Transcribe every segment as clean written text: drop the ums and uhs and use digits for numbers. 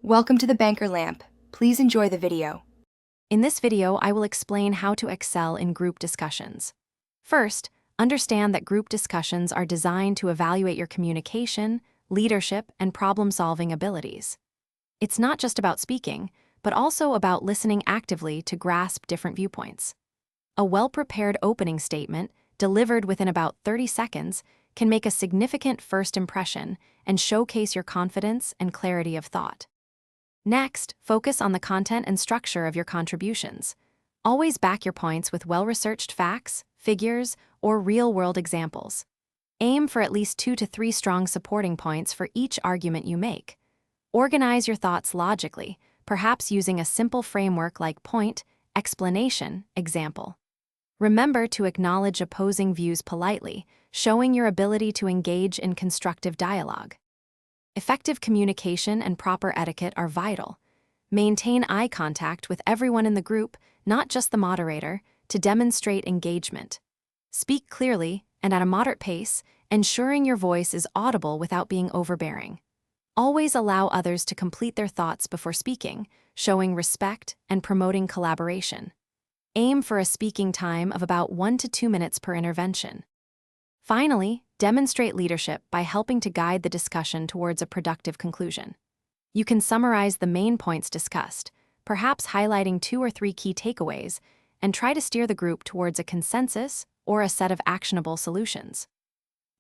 Welcome to the Banker Lamp. Please enjoy the video. In this video, I will explain how to excel in group discussions. First, understand that group discussions are designed to evaluate your communication, leadership, and problem-solving abilities. It's not just about speaking, but also about listening actively to grasp different viewpoints. A well-prepared opening statement, delivered within about 30 seconds, can make a significant first impression and showcase your confidence and clarity of thought. Next, focus on the content and structure of your contributions. Always back your points with well-researched facts, figures, or real-world examples. Aim for at least 2 to 3 strong supporting points for each argument you make. Organize your thoughts logically, perhaps using a simple framework like point, explanation, example. Remember to acknowledge opposing views politely, showing your ability to engage in constructive dialogue. Effective communication and proper etiquette are vital. Maintain eye contact with everyone in the group, not just the moderator, to demonstrate engagement. Speak clearly and at a moderate pace, ensuring your voice is audible without being overbearing. Always allow others to complete their thoughts before speaking, showing respect and promoting collaboration. Aim for a speaking time of about 1 to 2 minutes per intervention. Finally, demonstrate leadership by helping to guide the discussion towards a productive conclusion. You can summarize the main points discussed, perhaps highlighting 2 or 3 key takeaways, and try to steer the group towards a consensus or a set of actionable solutions.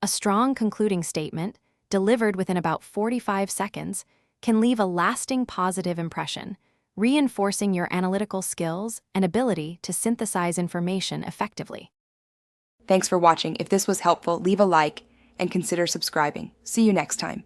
A strong concluding statement, delivered within about 45 seconds, can leave a lasting positive impression, reinforcing your analytical skills and ability to synthesize information effectively. Thanks for watching. If this was helpful, leave a like and consider subscribing. See you next time.